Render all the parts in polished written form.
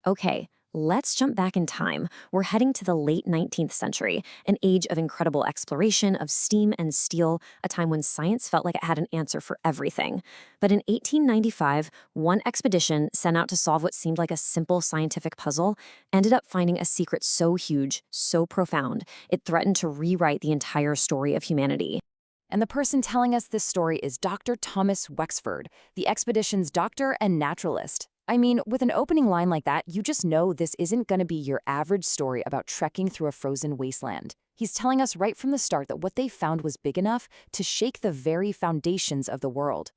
Okay, let's jump back in time. We're heading to the late 19th century, an age of incredible exploration of steam and steel, a time when science felt like it had an answer for everything. But in 1895, one expedition sent out to solve what seemed like a simple scientific puzzle ended up finding a secret so huge, so profound, it threatened to rewrite the entire story of humanity. And the person telling us this story is Dr. Thomas Wexford, the expedition's doctor and naturalist. I mean, with an opening line like that, you just know this isn't going to be your average story about trekking through a frozen wasteland. He's telling us right from the start that what they found was big enough to shake the very foundations of the world.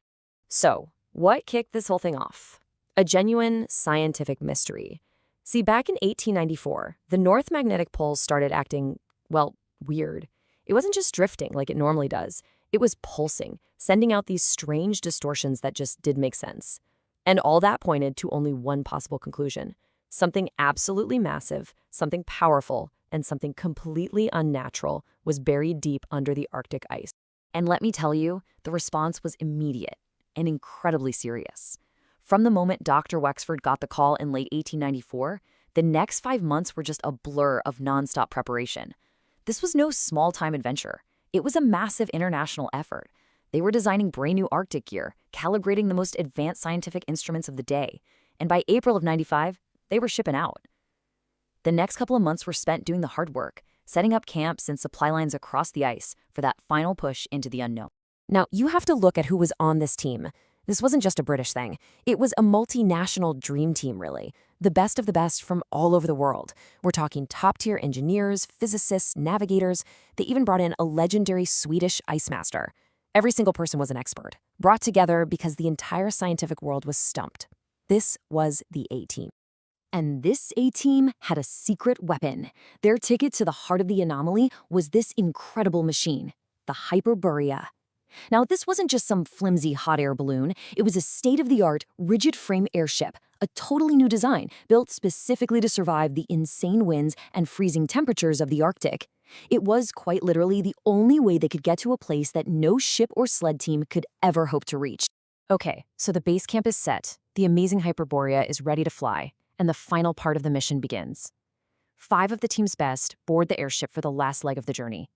So, what kicked this whole thing off? A genuine scientific mystery. See, back in 1894, the North Magnetic Pole started acting, well, weird. It wasn't just drifting like it normally does. It was pulsing, sending out these strange distortions that just did make sense. And all that pointed to only one possible conclusion. Something absolutely massive, something powerful, and something completely unnatural was buried deep under the Arctic ice. And let me tell you, the response was immediate and incredibly serious. From the moment Dr. Wexford got the call in late 1894, the next 5 months were just a blur of nonstop preparation. This was no small-time adventure. It was a massive international effort. They were designing brand new Arctic gear, calibrating the most advanced scientific instruments of the day, and by April of 95, they were shipping out. The next couple of months were spent doing the hard work, setting up camps and supply lines across the ice for that final push into the unknown. Now, you have to look at who was on this team. This wasn't just a British thing. It was a multinational dream team, really. The best of the best from all over the world. We're talking top-tier engineers, physicists, navigators. They even brought in a legendary Swedish ice master. Every single person was an expert, brought together because the entire scientific world was stumped. This was the A-Team. And this A-Team had a secret weapon. Their ticket to the heart of the anomaly was this incredible machine, the Hyperborea. Now, this wasn't just some flimsy hot air balloon. It was a state-of-the-art, rigid-frame airship, a totally new design built specifically to survive the insane winds and freezing temperatures of the Arctic. It was, quite literally, the only way they could get to a place that no ship or sled team could ever hope to reach. Okay, so the base camp is set, the amazing Hyperborea is ready to fly, and the final part of the mission begins. 5 of the team's best board the airship for the last leg of the journey.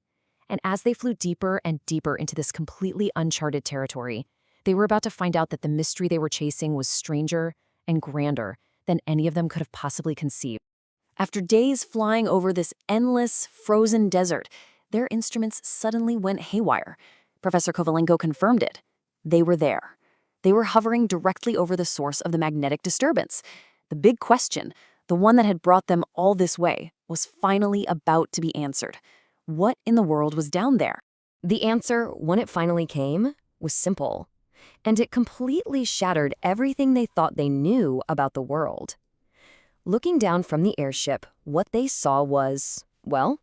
And as they flew deeper and deeper into this completely uncharted territory, they were about to find out that the mystery they were chasing was stranger and grander than any of them could have possibly conceived. After days flying over this endless, frozen desert, their instruments suddenly went haywire. Professor Kovalenko confirmed it. They were there. They were hovering directly over the source of the magnetic disturbance. The big question, the one that had brought them all this way, was finally about to be answered. What in the world was down there? The answer, when it finally came, was simple. And it completely shattered everything they thought they knew about the world. Looking down from the airship, what they saw was, well,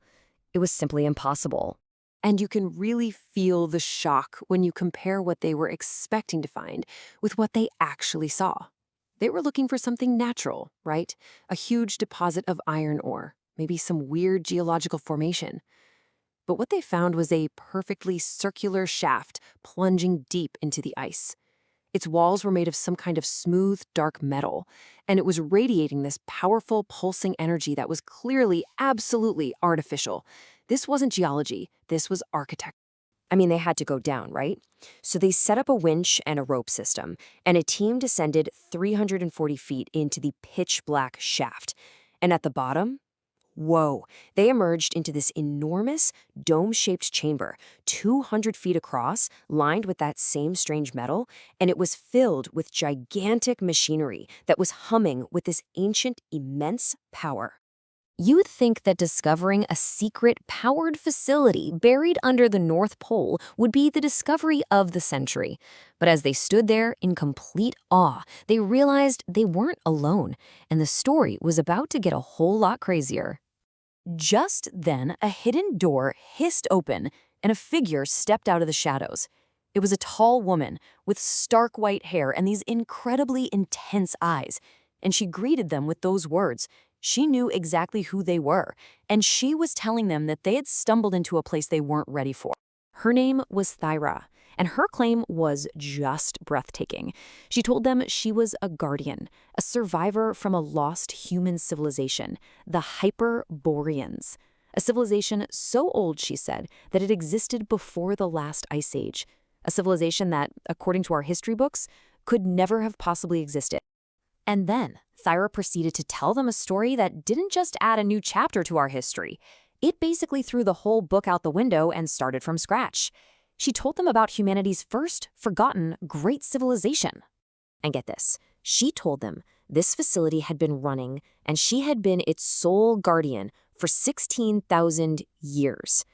it was simply impossible. And you can really feel the shock when you compare what they were expecting to find with what they actually saw. They were looking for something natural, right? A huge deposit of iron ore, maybe some weird geological formation. But what they found was a perfectly circular shaft plunging deep into the ice. Its walls were made of some kind of smooth, dark metal, and it was radiating this powerful, pulsing energy that was clearly absolutely artificial. This wasn't geology, this was architecture. I mean, they had to go down, right? So they set up a winch and a rope system, and a team descended 340 feet into the pitch-black shaft. And at the bottom, whoa, they emerged into this enormous, dome-shaped chamber, 200 feet across, lined with that same strange metal, and it was filled with gigantic machinery that was humming with this ancient, immense power. You'd think that discovering a secret, powered facility buried under the North Pole would be the discovery of the century. But as they stood there in complete awe, they realized they weren't alone, and the story was about to get a whole lot crazier. Just then, a hidden door hissed open, and a figure stepped out of the shadows. It was a tall woman with stark white hair and these incredibly intense eyes, and she greeted them with those words. She knew exactly who they were, and she was telling them that they had stumbled into a place they weren't ready for. Her name was Thyra, And her claim was just breathtaking. She told them she was a guardian, a survivor from a lost human civilization, the Hyperboreans. A civilization so old, she said, that it existed before the last ice age. A civilization that, according to our history books, could never have possibly existed. And then Thyra proceeded to tell them a story that didn't just add a new chapter to our history. It basically threw the whole book out the window and started from scratch. She told them about humanity's first, forgotten, great civilization. And get this, she told them this facility had been running and she had been its sole guardian for 16,000 years.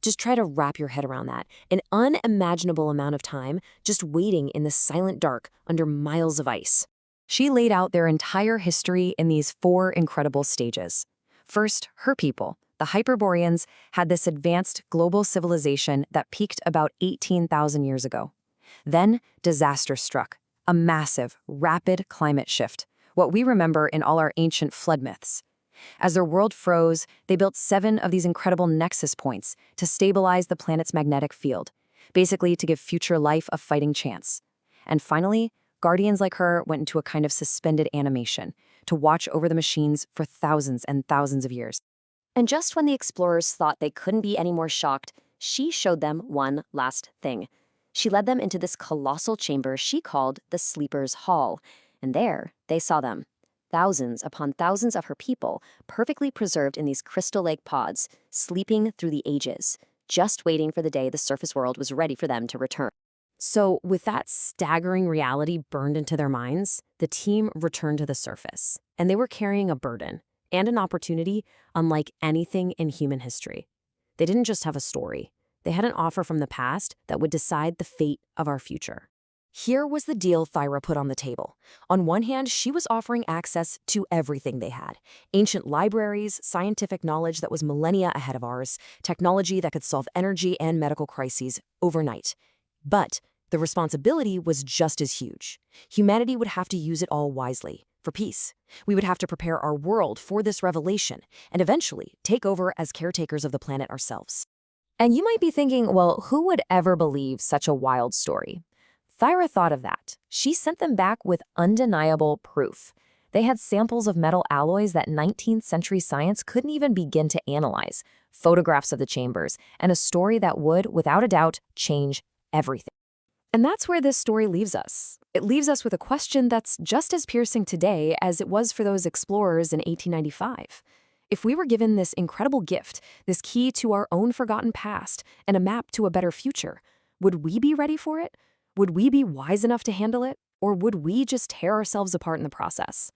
Just try to wrap your head around that. An unimaginable amount of time just waiting in the silent dark under miles of ice. She laid out their entire history in these 4 incredible stages. First, her people, the Hyperboreans, had this advanced global civilization that peaked about 18,000 years ago. Then, disaster struck, a massive, rapid climate shift, what we remember in all our ancient flood myths. As their world froze, they built 7 of these incredible nexus points to stabilize the planet's magnetic field, basically to give future life a fighting chance. And finally, guardians like her went into a kind of suspended animation to watch over the machines for thousands and thousands of years. And just when the explorers thought they couldn't be any more shocked, she showed them one last thing. She led them into this colossal chamber she called the Sleeper's Hall, and there they saw them. Thousands upon thousands of her people, perfectly preserved in these crystal lake pods, sleeping through the ages, just waiting for the day the surface world was ready for them to return. So, with that staggering reality burned into their minds, the team returned to the surface, and they were carrying a burden and an opportunity unlike anything in human history. They didn't just have a story. They had an offer from the past that would decide the fate of our future. Here was the deal Thyra put on the table. On one hand, she was offering access to everything they had. Ancient libraries, scientific knowledge that was millennia ahead of ours, technology that could solve energy and medical crises overnight. But the responsibility was just as huge. Humanity would have to use it all wisely, for peace. We would have to prepare our world for this revelation, and eventually take over as caretakers of the planet ourselves. And you might be thinking, well, who would ever believe such a wild story? Thyra thought of that. She sent them back with undeniable proof. They had samples of metal alloys that 19th century science couldn't even begin to analyze, photographs of the chambers, and a story that would, without a doubt, change everything. And that's where this story leaves us. It leaves us with a question that's just as piercing today as it was for those explorers in 1895. If we were given this incredible gift, this key to our own forgotten past, and a map to a better future, would we be ready for it? Would we be wise enough to handle it? Or would we just tear ourselves apart in the process?